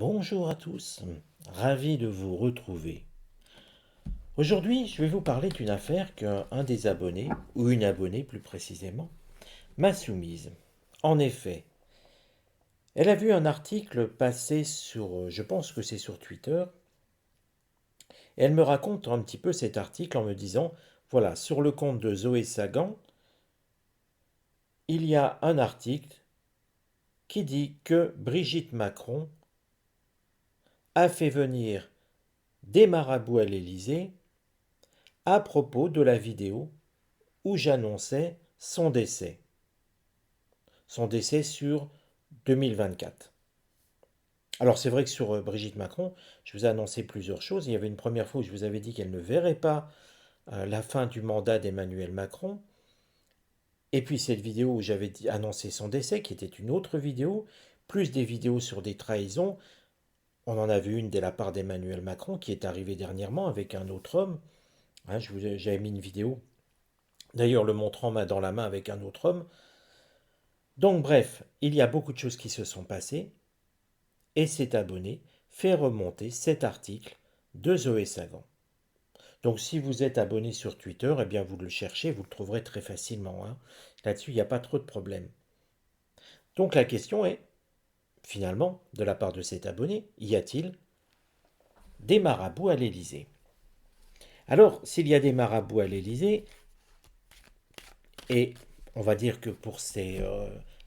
Bonjour à tous, ravi de vous retrouver. Aujourd'hui, je vais vous parler d'une affaire qu'un des abonnés, ou une abonnée plus précisément, m'a soumise. En effet, elle a vu un article passer sur, je pense que c'est sur Twitter, et elle me raconte un petit peu cet article en me disant, voilà, sur le compte de Zoé Sagan, il y a un article qui dit que Brigitte Macron a fait venir des marabouts à l'Élysée à propos de la vidéo où j'annonçais son décès. Son décès sur 2024. Alors c'est vrai que sur Brigitte Macron, je vous ai annoncé plusieurs choses. Il y avait une première fois où je vous avais dit qu'elle ne verrait pas la fin du mandat d'Emmanuel Macron. Et puis cette vidéo où j'avais annoncé son décès, qui était une autre vidéo, plus des vidéos sur des trahisons. On en a vu une de la part d'Emmanuel Macron qui est arrivée dernièrement avec un autre homme. Hein, j'avais mis une vidéo, d'ailleurs le montrant main dans la main avec un autre homme. Donc bref, il y a beaucoup de choses qui se sont passées et cet abonné fait remonter cet article de Zoé Sagan. Donc si vous êtes abonné sur Twitter, eh bien vous le cherchez, vous le trouverez très facilement, hein. Là-dessus, il n'y a pas trop de problème. Donc la question est, finalement, de la part de cet abonné, y a-t-il des marabouts à l'Élysée? Alors, s'il y a des marabouts à l'Élysée, et on va dire que pour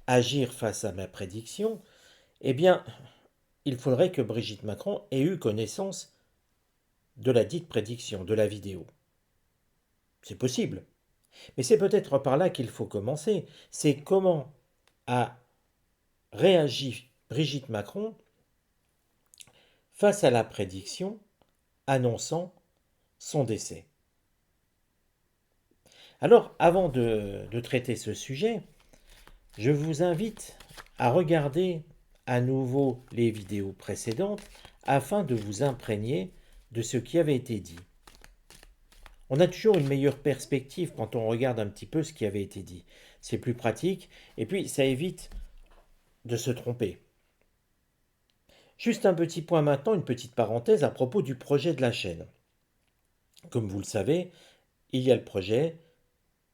agir face à ma prédiction, eh bien, il faudrait que Brigitte Macron ait eu connaissance de la dite prédiction, de la vidéo. C'est possible. Mais c'est peut-être par là qu'il faut commencer. C'est comment a réagi Brigitte Macron face à la prédiction annonçant son décès. Alors, avant de traiter ce sujet, je vous invite à regarder à nouveau les vidéos précédentes afin de vous imprégner de ce qui avait été dit. On a toujours une meilleure perspective quand on regarde un petit peu ce qui avait été dit. C'est plus pratique et puis ça évite de se tromper. Juste un petit point maintenant, une petite parenthèse à propos du projet de la chaîne. Comme vous le savez, il y a le projet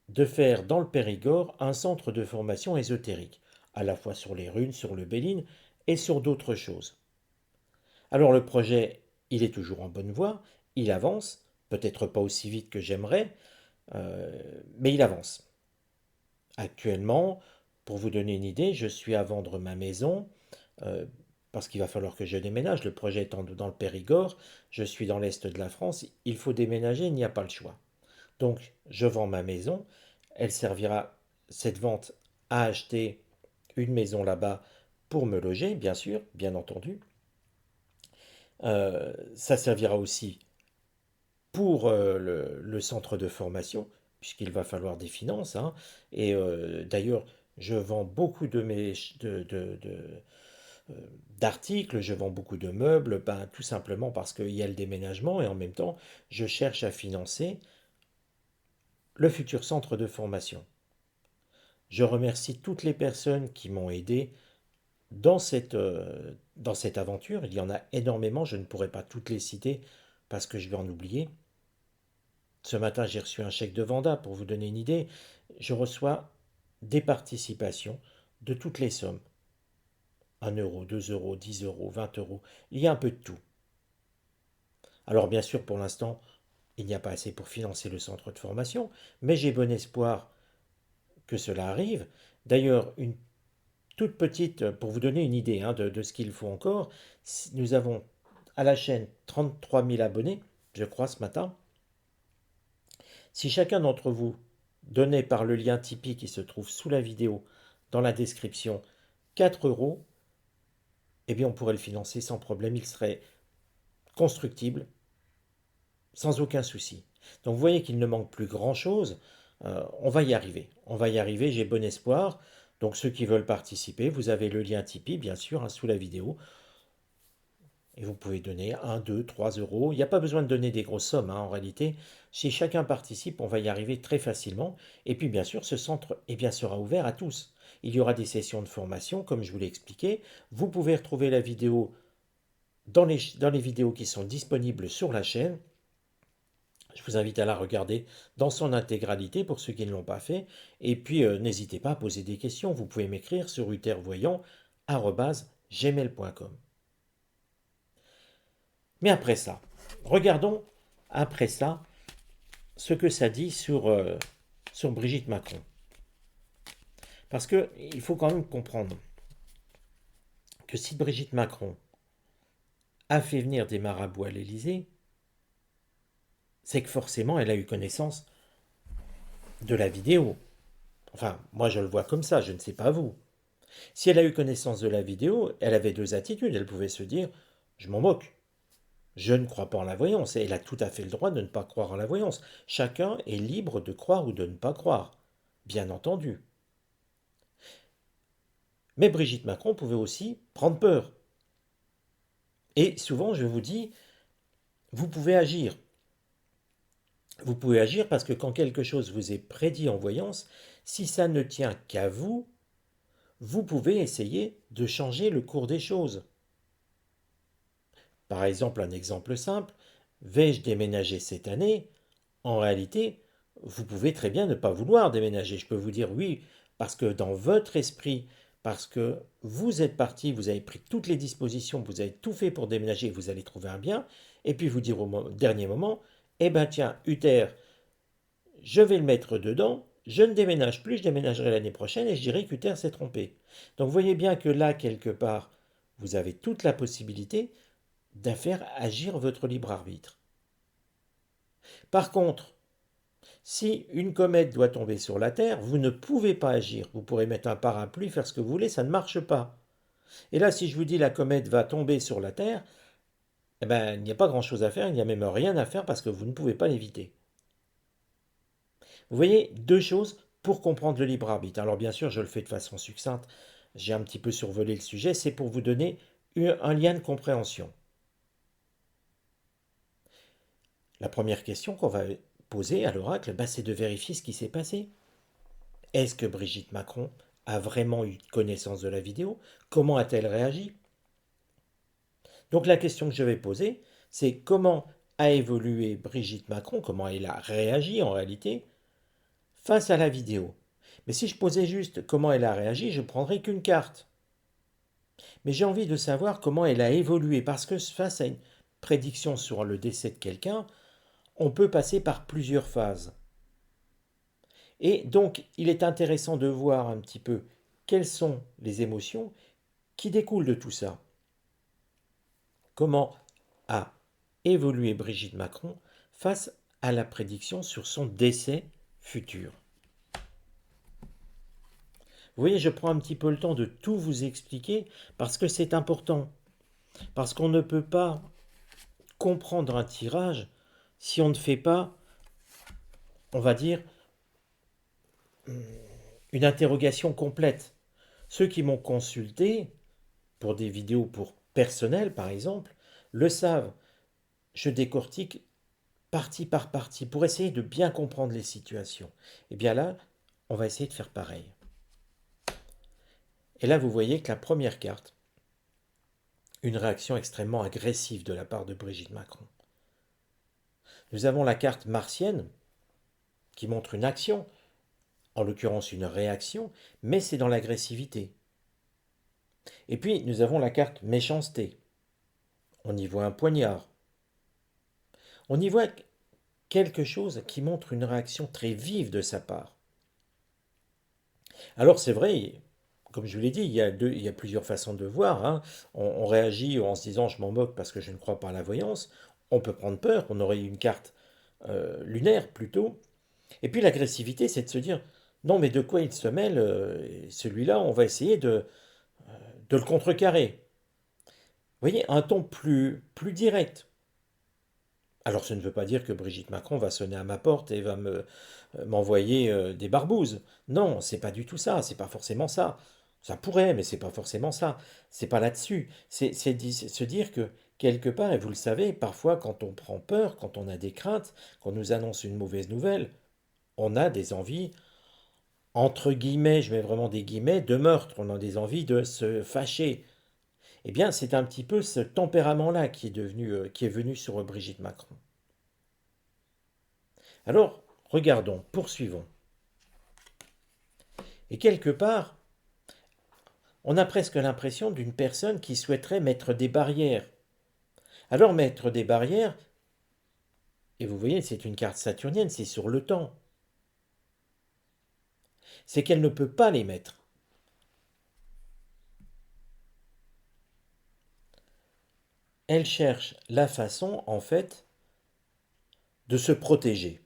de faire dans le Périgord un centre de formation ésotérique, à la fois sur les runes, sur le Béline et sur d'autres choses. Alors le projet, il est toujours en bonne voie, il avance, peut-être pas aussi vite que j'aimerais, mais il avance. Actuellement, pour vous donner une idée, je suis à vendre ma maison euh, parce qu'il va falloir que je déménage. Le projet étant dans le Périgord, je suis dans l'est de la France, il faut déménager, il n'y a pas le choix. Donc, je vends ma maison, elle servira, cette vente, à acheter une maison là-bas pour me loger, bien sûr, bien entendu. Ça servira aussi pour le centre de formation, puisqu'il va falloir des finances, hein. Et d'ailleurs, je vends beaucoup euh, d'articles, je vends beaucoup de meubles, ben, tout simplement parce qu'il y a le déménagement et en même temps, je cherche à financer le futur centre de formation. Je remercie toutes les personnes qui m'ont aidé dans cette aventure. Il y en a énormément, je ne pourrais pas toutes les citer parce que je vais en oublier. Ce matin, j'ai reçu un chèque de Vanda, pour vous donner une idée. Je reçois des participations de toutes les sommes. 1 euro, 2 euros, 10 euros, 20 euros. Il y a un peu de tout. Alors bien sûr, pour l'instant, il n'y a pas assez pour financer le centre de formation, mais j'ai bon espoir que cela arrive. D'ailleurs, une toute petite, pour vous donner une idée, hein, de ce qu'il faut encore, nous avons à la chaîne 33 000 abonnés, je crois, ce matin. Si chacun d'entre vous donnait par le lien Tipeee qui se trouve sous la vidéo, dans la description, 4 euros, eh bien on pourrait le financer sans problème, il serait constructible, sans aucun souci. Donc vous voyez qu'il ne manque plus grand-chose, on va y arriver. On va y arriver, j'ai bon espoir. Donc ceux qui veulent participer, vous avez le lien Tipeee, bien sûr, hein, sous la vidéo. Et vous pouvez donner 1, 2, 3 euros. Il n'y a pas besoin de donner des grosses sommes, hein, en réalité. Si chacun participe, on va y arriver très facilement. Et puis bien sûr, ce centre sera ouvert à tous. Il y aura des sessions de formation, comme je vous l'ai expliqué. Vous pouvez retrouver la vidéo dans les vidéos qui sont disponibles sur la chaîne. Je vous invite à la regarder dans son intégralité pour ceux qui ne l'ont pas fait. Et puis, n'hésitez pas à poser des questions. Vous pouvez m'écrire sur uthervoyant@gmail.com. Mais après ça, regardons après ça ce que ça dit sur Brigitte Macron. Parce qu'il faut quand même comprendre que si Brigitte Macron a fait venir des marabouts à l'Élysée, c'est que forcément elle a eu connaissance de la vidéo. Enfin, moi je le vois comme ça, je ne sais pas vous. Si elle a eu connaissance de la vidéo, elle avait deux attitudes. Elle pouvait se dire, je m'en moque. Je ne crois pas en la voyance. Et elle a tout à fait le droit de ne pas croire en la voyance. Chacun est libre de croire ou de ne pas croire. Bien entendu. Mais Brigitte Macron pouvait aussi prendre peur. Et souvent, je vous dis, vous pouvez agir. Vous pouvez agir parce que quand quelque chose vous est prédit en voyance, si ça ne tient qu'à vous, vous pouvez essayer de changer le cours des choses. Par exemple, un exemple simple, vais-je déménager cette année? En réalité, vous pouvez très bien ne pas vouloir déménager. Je peux vous dire oui, parce que dans votre esprit, parce que vous êtes parti, vous avez pris toutes les dispositions, vous avez tout fait pour déménager, vous allez trouver un bien, et puis vous dire au dernier moment, eh ben tiens, Uther, je vais le mettre dedans, je ne déménage plus, je déménagerai l'année prochaine, et je dirai qu'Uther s'est trompé. Donc vous voyez bien que là, quelque part, vous avez toute la possibilité de faire agir votre libre arbitre. Par contre, si une comète doit tomber sur la Terre, vous ne pouvez pas agir. Vous pourrez mettre un parapluie, faire ce que vous voulez, ça ne marche pas. Et là, si je vous dis la comète va tomber sur la Terre, eh ben, il n'y a pas grand-chose à faire, il n'y a même rien à faire parce que vous ne pouvez pas l'éviter. Vous voyez, deux choses pour comprendre le libre arbitre. Alors bien sûr, je le fais de façon succincte, j'ai un petit peu survolé le sujet, c'est pour vous donner un lien de compréhension. La première question qu'on va poser à l'oracle, c'est de vérifier ce qui s'est passé. Est-ce que Brigitte Macron a vraiment eu connaissance de la vidéo? Comment a-t-elle réagi? Donc la question que je vais poser, c'est comment a évolué Brigitte Macron, comment elle a réagi en réalité face à la vidéo. Mais si je posais juste comment elle a réagi, je ne prendrais qu'une carte. Mais j'ai envie de savoir comment elle a évolué, parce que face à une prédiction sur le décès de quelqu'un, on peut passer par plusieurs phases. Et donc, il est intéressant de voir un petit peu quelles sont les émotions qui découlent de tout ça. Comment a évolué Brigitte Macron face à la prédiction sur son décès futur. Vous voyez, je prends un petit peu le temps de tout vous expliquer parce que c'est important. Parce qu'on ne peut pas comprendre un tirage si on ne fait pas, on va dire, une interrogation complète. Ceux qui m'ont consulté pour des vidéos pour personnel, par exemple, le savent. Je décortique partie par partie pour essayer de bien comprendre les situations. Et bien là, on va essayer de faire pareil. Et là, vous voyez que la première carte, une réaction extrêmement agressive de la part de Brigitte Macron. Nous avons la carte martienne qui montre une action, en l'occurrence une réaction, mais c'est dans l'agressivité. Et puis nous avons la carte méchanceté. On y voit un poignard. On y voit quelque chose qui montre une réaction très vive de sa part. Alors c'est vrai, comme je vous l'ai dit, il y a plusieurs façons de voir. Hein. On réagit en se disant je m'en moque parce que je ne crois pas à la voyance. On peut prendre peur, on aurait une carte lunaire plutôt. Et puis l'agressivité, c'est de se dire non mais de quoi il se mêle, celui-là, on va essayer de le contrecarrer. Vous voyez, un ton plus direct. Alors ce ne veut pas dire que Brigitte Macron va sonner à ma porte et va m'envoyer des barbouzes. Non, c'est pas du tout ça, c'est pas forcément ça. Ça pourrait, mais c'est pas forcément ça. C'est pas là-dessus. C'est se dire que quelque part, et vous le savez, parfois quand on prend peur, quand on a des craintes, qu'on nous annonce une mauvaise nouvelle, on a des envies, entre guillemets, je mets vraiment des guillemets, de meurtre. On a des envies de se fâcher. Eh bien, c'est un petit peu ce tempérament-là qui est venu sur Brigitte Macron. Alors, regardons, poursuivons. Et quelque part, on a presque l'impression d'une personne qui souhaiterait mettre des barrières. Alors, mettre des barrières, et vous voyez, c'est une carte saturnienne, c'est sur le temps. C'est qu'elle ne peut pas les mettre. Elle cherche la façon, en fait, de se protéger.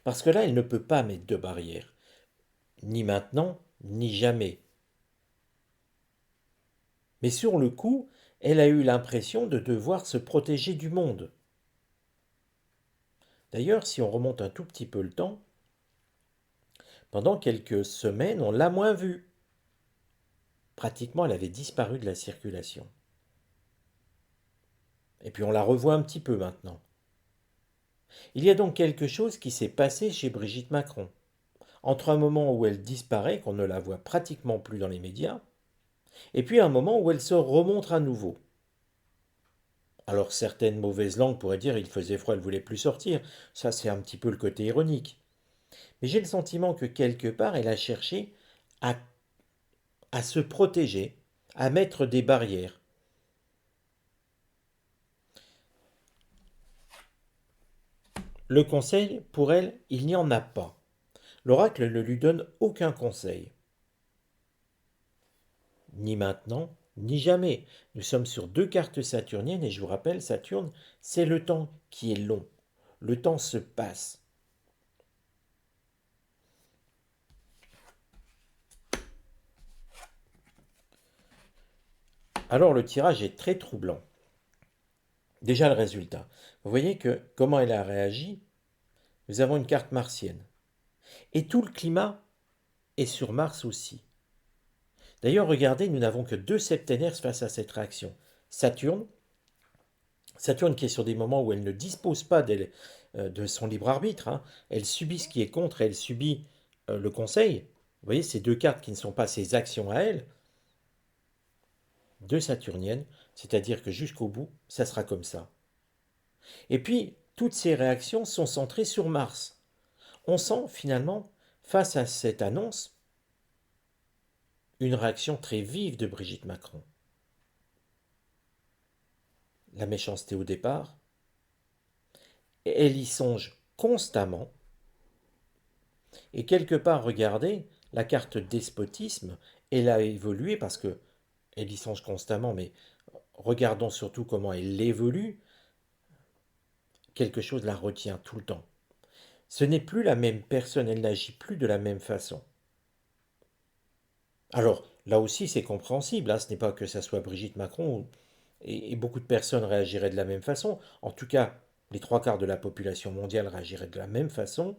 Parce que là, elle ne peut pas mettre de barrière. Ni maintenant, ni jamais. Mais sur le coup, elle a eu l'impression de devoir se protéger du monde. D'ailleurs, si on remonte un tout petit peu le temps, pendant quelques semaines, on l'a moins vue. Pratiquement, elle avait disparu de la circulation. Et puis on la revoit un petit peu maintenant. Il y a donc quelque chose qui s'est passé chez Brigitte Macron. Entre un moment où elle disparaît, qu'on ne la voit pratiquement plus dans les médias, et puis un moment où elle se remontre à nouveau. Alors certaines mauvaises langues pourraient dire il faisait froid, elle voulait plus sortir. Ça c'est un petit peu le côté ironique. Mais j'ai le sentiment que quelque part elle a cherché à, à se protéger, à mettre des barrières. Le conseil, pour elle, il n'y en a pas. L'oracle ne lui donne aucun conseil. Ni maintenant, ni jamais. Nous sommes sur deux cartes saturniennes et je vous rappelle, Saturne, c'est le temps qui est long. Le temps se passe. Alors le tirage est très troublant. Déjà le résultat. Vous voyez que comment elle a réagi, nous avons une carte martienne. Et tout le climat est sur Mars aussi. D'ailleurs, regardez, nous n'avons que deux septénaires face à cette réaction. Saturne, Saturne qui est sur des moments où elle ne dispose pas de son libre arbitre, hein. Elle subit ce qui est contre, elle subit le conseil. Vous voyez, ces deux cartes qui ne sont pas ses actions à elle, deux saturniennes, c'est-à-dire que jusqu'au bout, ça sera comme ça. Et puis, toutes ces réactions sont centrées sur Mars. On sent finalement, face à cette annonce, une réaction très vive de Brigitte Macron. La méchanceté au départ, elle y songe constamment, et quelque part, regardez, la carte despotisme, elle a évolué parce que elle y songe constamment, mais regardons surtout comment elle évolue, quelque chose la retient tout le temps. Ce n'est plus la même personne, elle n'agit plus de la même façon. Alors, là aussi, c'est compréhensible, hein, ce n'est pas que ça soit Brigitte Macron, et beaucoup de personnes réagiraient de la même façon. En tout cas, les trois quarts de la population mondiale réagiraient de la même façon.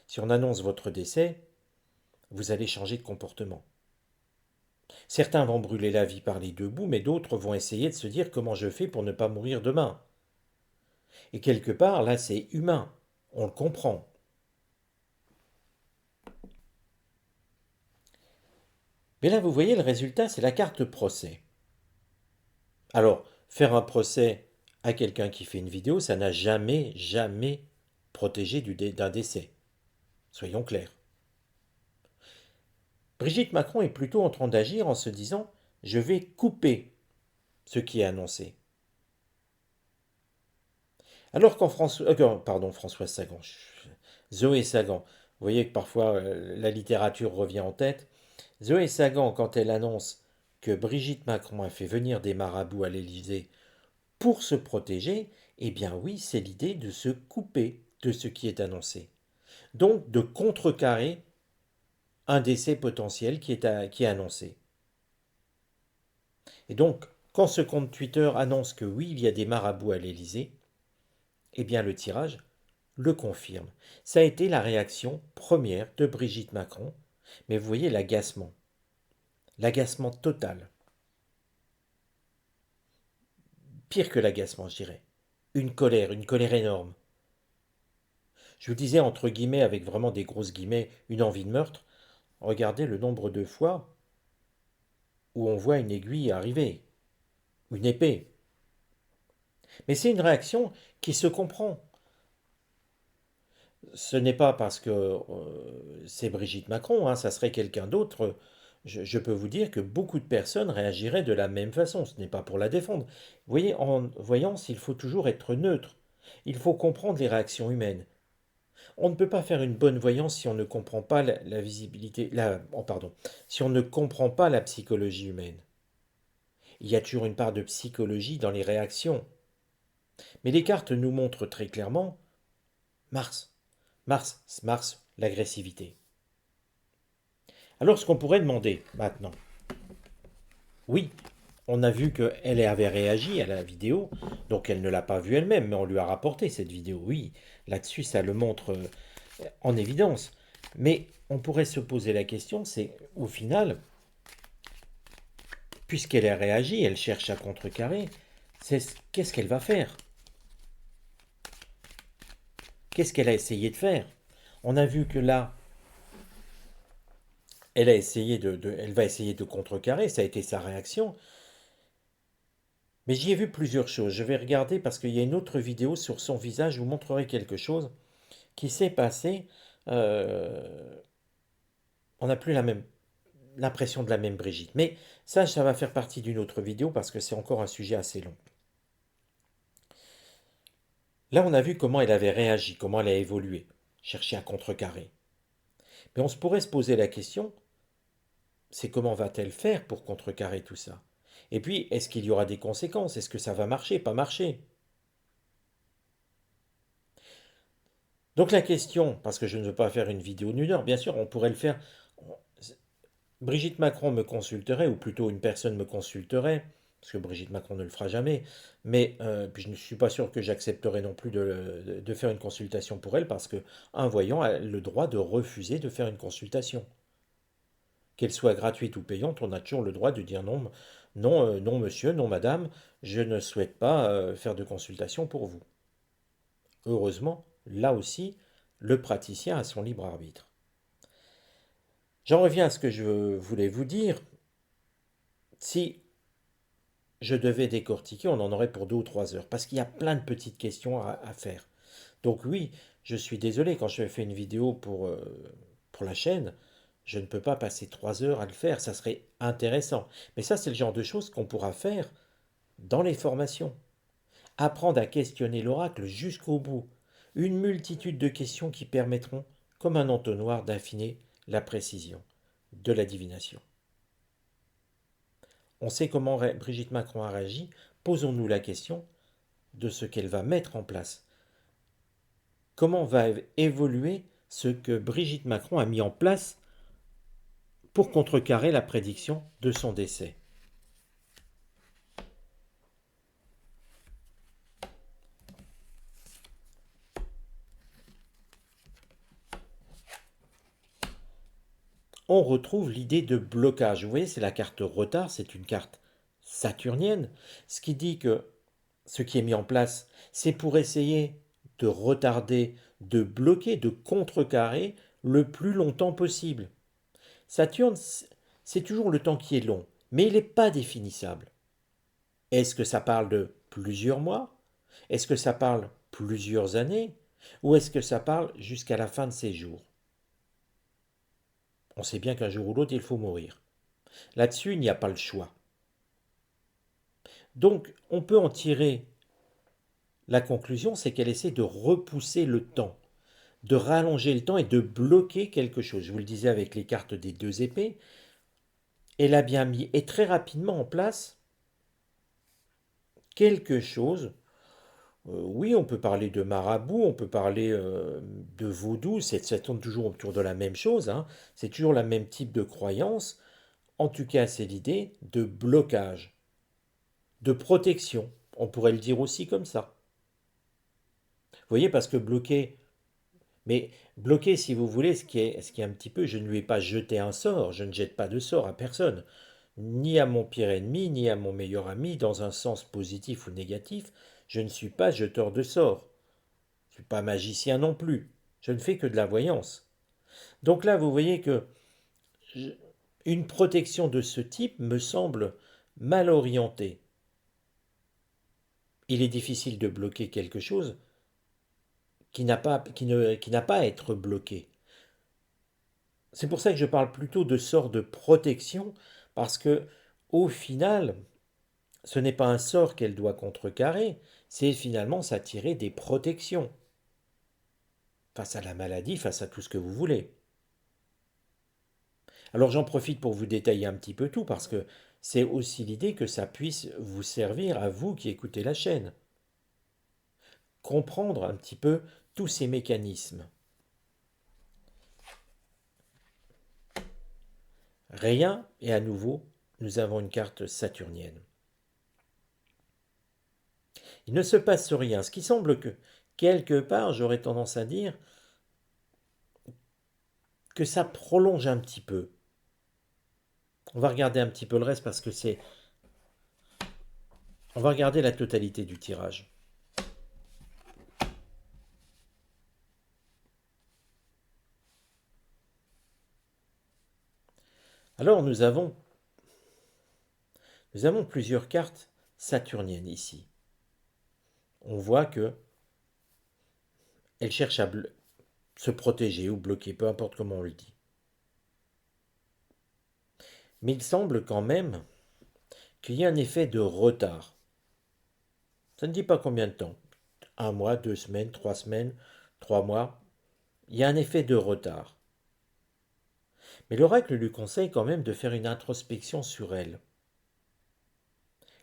Si on annonce votre décès, vous allez changer de comportement. Certains vont brûler la vie par les deux bouts, mais d'autres vont essayer de se dire comment je fais pour ne pas mourir demain. Et quelque part, là, c'est humain. On le comprend. Mais là, vous voyez, le résultat, c'est la carte procès. Alors, faire un procès à quelqu'un qui fait une vidéo, ça n'a jamais, jamais protégé d'un décès. Soyons clairs. Brigitte Macron est plutôt en train d'agir en se disant je vais couper ce qui est annoncé. Alors quand Françoise Sagan, Zoé Sagan, vous voyez que parfois la littérature revient en tête. Zoé Sagan, quand elle annonce que Brigitte Macron a fait venir des marabouts à l'Élysée pour se protéger, eh bien oui, c'est l'idée de se couper de ce qui est annoncé. Donc de contrecarrer un décès potentiel qui est annoncé. Et donc, quand ce compte Twitter annonce que oui, il y a des marabouts à l'Élysée, eh bien le tirage le confirme. Ça a été la réaction première de Brigitte Macron, mais vous voyez l'agacement total. Pire que l'agacement, je dirais. Une colère énorme. Je vous disais entre guillemets, avec vraiment des grosses guillemets, une envie de meurtre. Regardez le nombre de fois où on voit une aiguille arriver, une épée. Mais c'est une réaction qui se comprend. Ce n'est pas parce que c'est Brigitte Macron, hein, ça serait quelqu'un d'autre. Je peux vous dire que beaucoup de personnes réagiraient de la même façon. Ce n'est pas pour la défendre. Vous voyez, en voyance, il faut toujours être neutre. Il faut comprendre les réactions humaines. On ne peut pas faire une bonne voyance si on ne comprend pas la visibilité, pardon, si on ne comprend pas la psychologie humaine. Il y a toujours une part de psychologie dans les réactions. Mais les cartes nous montrent très clairement Mars. Mars, l'agressivité. Alors ce qu'on pourrait demander maintenant, oui, on a vu qu'elle avait réagi à la vidéo, donc elle ne l'a pas vue elle-même, mais on lui a rapporté cette vidéo, oui, là-dessus ça le montre en évidence. Mais on pourrait se poser la question, c'est au final, puisqu'elle a réagi, elle cherche à contrecarrer, qu'est-ce qu'elle va faire? Qu'est-ce qu'elle a essayé de faire? On a vu que là, elle elle va essayer de contrecarrer, ça a été sa réaction. Mais j'y ai vu plusieurs choses. Je vais regarder parce qu'il y a une autre vidéo sur son visage. Je vous montrerai quelque chose qui s'est passé. Euh, on n'a plus l'impression de la même Brigitte. Mais ça va faire partie d'une autre vidéo parce que c'est encore un sujet assez long. Là, on a vu comment elle avait réagi, comment elle a évolué, cherché à contrecarrer. Mais on se pourrait se poser la question, c'est comment va-t-elle faire pour contrecarrer tout ça? Et puis, est-ce qu'il y aura des conséquences? Est-ce que ça va marcher, pas marcher? Donc la question, parce que je ne veux pas faire une vidéo d'une heure, bien sûr, on pourrait le faire. Brigitte Macron me consulterait, ou plutôt une personne me consulterait, parce que Brigitte Macron ne le fera jamais, mais puis je ne suis pas sûr que j'accepterai non plus de faire une consultation pour elle, parce que un voyant a le droit de refuser de faire une consultation. Qu'elle soit gratuite ou payante, on a toujours le droit de dire non, non, non monsieur, non madame, je ne souhaite pas faire de consultation pour vous. Heureusement, là aussi, le praticien a son libre arbitre. J'en reviens à ce que je voulais vous dire. Si je devais décortiquer, on en aurait pour 2 ou 3 heures, parce qu'il y a plein de petites questions à faire. Donc oui, je suis désolé, quand je fais une vidéo pour la chaîne, je ne peux pas passer 3 heures à le faire, ça serait intéressant. Mais ça, c'est le genre de choses qu'on pourra faire dans les formations. Apprendre à questionner l'oracle jusqu'au bout. Une multitude de questions qui permettront, comme un entonnoir, d'affiner la précision de la divination. On sait comment Brigitte Macron a réagi, posons-nous la question de ce qu'elle va mettre en place. Comment va évoluer ce que Brigitte Macron a mis en place pour contrecarrer la prédiction de son décès. On retrouve l'idée de blocage. Vous voyez, c'est la carte retard, c'est une carte saturnienne, ce qui dit que ce qui est mis en place, c'est pour essayer de retarder, de bloquer, de contrecarrer le plus longtemps possible. Saturne, c'est toujours le temps qui est long, mais il n'est pas définissable. Est-ce que ça parle de plusieurs mois? Est-ce que ça parle plusieurs années? Ou est-ce que ça parle jusqu'à la fin de ses jours? On sait bien qu'un jour ou l'autre, il faut mourir. Là-dessus, il n'y a pas le choix. Donc, on peut en tirer la conclusion, c'est qu'elle essaie de repousser le temps, de rallonger le temps et de bloquer quelque chose. Je vous le disais avec les cartes des 2 épées, elle a bien mis et très rapidement en place quelque chose. Oui, on peut parler de marabout, on peut parler de vaudou, ça tourne toujours autour de la même chose, hein. C'est toujours le même type de croyance. En tout cas, c'est l'idée de blocage, de protection. On pourrait le dire aussi comme ça. Vous voyez, parce que bloquer, mais bloquer, si vous voulez, ce qui est un petit peu, je ne lui ai pas jeté un sort, je ne jette pas de sort à personne, ni à mon pire ennemi, ni à mon meilleur ami, dans un sens positif ou négatif, je ne suis pas jeteur de sort. Je ne suis pas magicien non plus. Je ne fais que de la voyance. Donc là, vous voyez que Une protection de ce type me semble mal orientée. Il est difficile de bloquer quelque chose qui n'a pas à être bloqué. C'est pour ça que je parle plutôt de sort de protection, parce que, au final, ce n'est pas un sort qu'elle doit contrecarrer, c'est finalement s'attirer des protections. Face à la maladie, face à tout ce que vous voulez. Alors j'en profite pour vous détailler un petit peu tout, parce que c'est aussi l'idée que ça puisse vous servir à vous qui écoutez la chaîne. Comprendre un petit peu tous ces mécanismes. Rien, et à nouveau, nous avons une carte saturnienne. Il ne se passe rien, ce qui semble que, quelque part, j'aurais tendance à dire que ça prolonge un petit peu. On va regarder un petit peu le reste parce que c'est... On va regarder la totalité du tirage. Alors nous avons plusieurs cartes saturniennes ici. On voit que elle cherche à se protéger ou bloquer, peu importe comment on le dit. Mais il semble quand même qu'il y ait un effet de retard. Ça ne dit pas combien de temps. 1 mois, 2 semaines, 3 semaines, 3 mois. Il y a un effet de retard. Mais l'oracle lui conseille quand même de faire une introspection sur elle.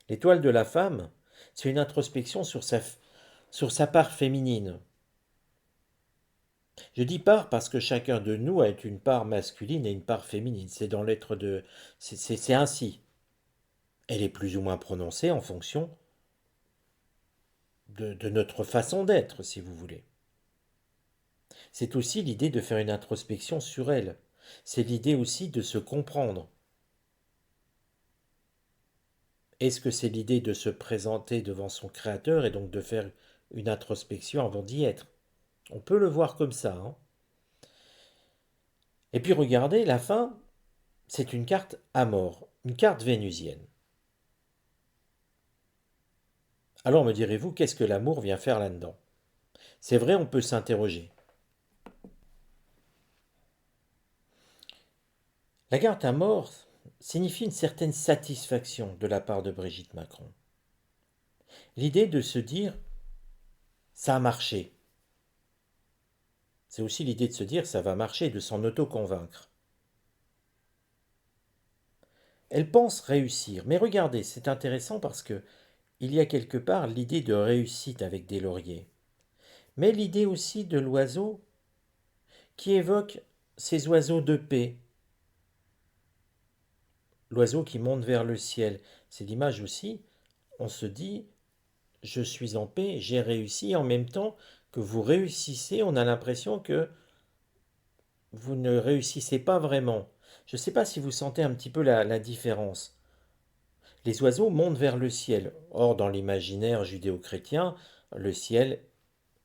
L'étoile de la femme, c'est une introspection sur sa part féminine. Je dis part parce que chacun de nous a une part masculine et une part féminine. C'est dans l'être de... C'est ainsi. Elle est plus ou moins prononcée en fonction de notre façon d'être, si vous voulez. C'est aussi l'idée de faire une introspection sur elle. C'est l'idée aussi de se comprendre. Est-ce que c'est l'idée de se présenter devant son créateur et donc de faire une introspection avant d'y être? On peut le voir comme ça. Hein. Et puis regardez, la fin, c'est une carte à mort, une carte vénusienne. Alors me direz-vous, qu'est-ce que l'amour vient faire là-dedans? C'est vrai, on peut s'interroger. La carte à mort signifie une certaine satisfaction de la part de Brigitte Macron. L'idée de se dire, ça a marché. C'est aussi l'idée de se dire, ça va marcher, de s'en auto-convaincre. Elle pense réussir. Mais regardez, c'est intéressant parce que il y a quelque part l'idée de réussite avec des lauriers. Mais l'idée aussi de l'oiseau qui évoque ces oiseaux de paix. L'oiseau qui monte vers le ciel. C'est l'image aussi, on se dit, je suis en paix, j'ai réussi. En même temps que vous réussissez, on a l'impression que vous ne réussissez pas vraiment. Je ne sais pas si vous sentez un petit peu la différence. Les oiseaux montent vers le ciel. Or, dans l'imaginaire judéo-chrétien, le ciel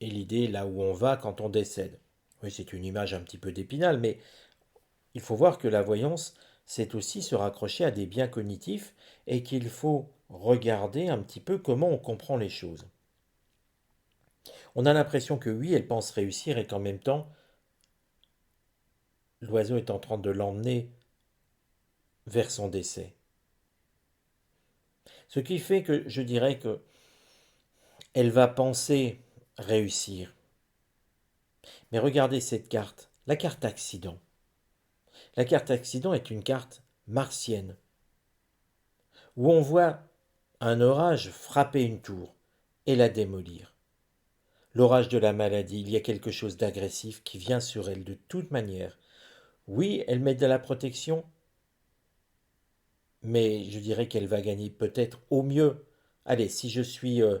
est l'idée là où on va quand on décède. Oui, c'est une image un petit peu d'épinal, mais il faut voir que la voyance, c'est aussi se raccrocher à des biens cognitifs et qu'il faut regarder un petit peu comment on comprend les choses. On a l'impression que oui, elle pense réussir et qu'en même temps, l'oiseau est en train de l'emmener vers son décès. Ce qui fait que je dirais que elle va penser réussir. Mais regardez cette carte, la carte accident. La carte accident est une carte martienne, où on voit un orage frapper une tour et la démolir. L'orage de la maladie, il y a quelque chose d'agressif qui vient sur elle de toute manière. Oui, elle met de la protection, mais je dirais qu'elle va gagner peut-être au mieux. Allez, si je suis euh,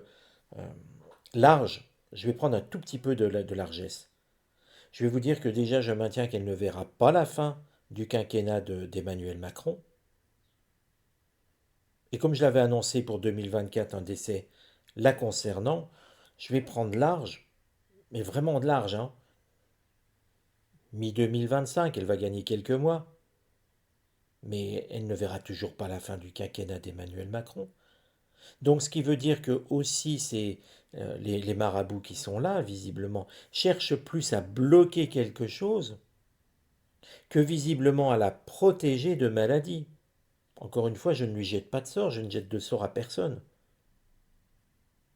large, je vais prendre un tout petit peu de largesse. Je vais vous dire que déjà, je maintiens qu'elle ne verra pas la fin du quinquennat d'Emmanuel Macron. Et comme je l'avais annoncé pour 2024 un décès la concernant, je vais prendre large, mais vraiment de large, hein. Mi-2025, elle va gagner quelques mois. mais elle ne verra toujours pas la fin du quinquennat d'Emmanuel Macron. Donc ce qui veut dire que aussi les marabouts qui sont là, visiblement, cherchent plus à bloquer quelque chose que visiblement à la protéger de maladies. Encore une fois, je ne lui jette pas de sort, je ne jette de sort à personne.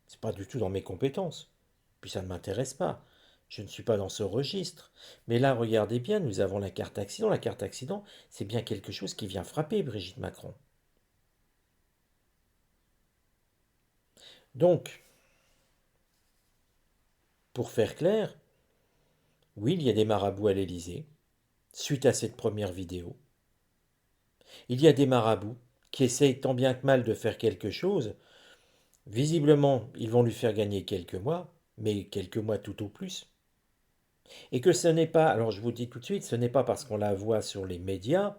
C'est pas du tout dans mes compétences. Puis ça ne m'intéresse pas. Je ne suis pas dans ce registre. Mais là, regardez bien, nous avons la carte accident. La carte accident, c'est bien quelque chose qui vient frapper Brigitte Macron. Donc, pour faire clair, oui, il y a des marabouts à l'Élysée, suite à cette première vidéo. Il y a des marabouts qui essayent tant bien que mal de faire quelque chose. Visiblement, ils vont lui faire gagner quelques mois, mais quelques mois tout au plus. Et que ce n'est pas, alors je vous dis tout de suite, ce n'est pas parce qu'on la voit sur les médias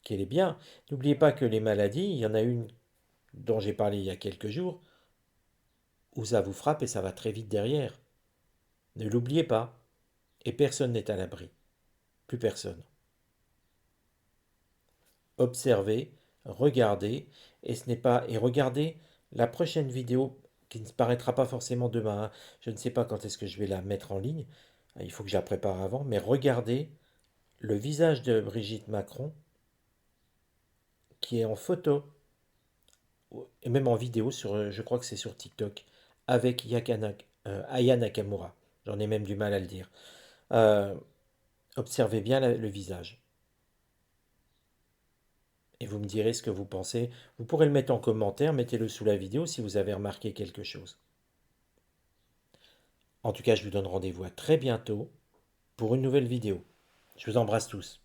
qu'elle est bien. N'oubliez pas que les maladies, il y en a une dont j'ai parlé il y a quelques jours, où ça vous frappe et ça va très vite derrière. Ne l'oubliez pas. Et personne n'est à l'abri. Plus personne. Observez, regardez, et regardez la prochaine vidéo qui ne paraîtra pas forcément demain, hein. Je ne sais pas quand est-ce que je vais la mettre en ligne. Il faut que je la prépare avant, mais regardez le visage de Brigitte Macron qui est en photo et même en vidéo sur, je crois que c'est sur TikTok, avec Aya Nakamura. J'en ai même du mal à le dire. Euh, Observez bien le visage. Et vous me direz ce que vous pensez. Vous pourrez le mettre en commentaire, mettez-le sous la vidéo si vous avez remarqué quelque chose. En tout cas, je vous donne rendez-vous à très bientôt pour une nouvelle vidéo. Je vous embrasse tous.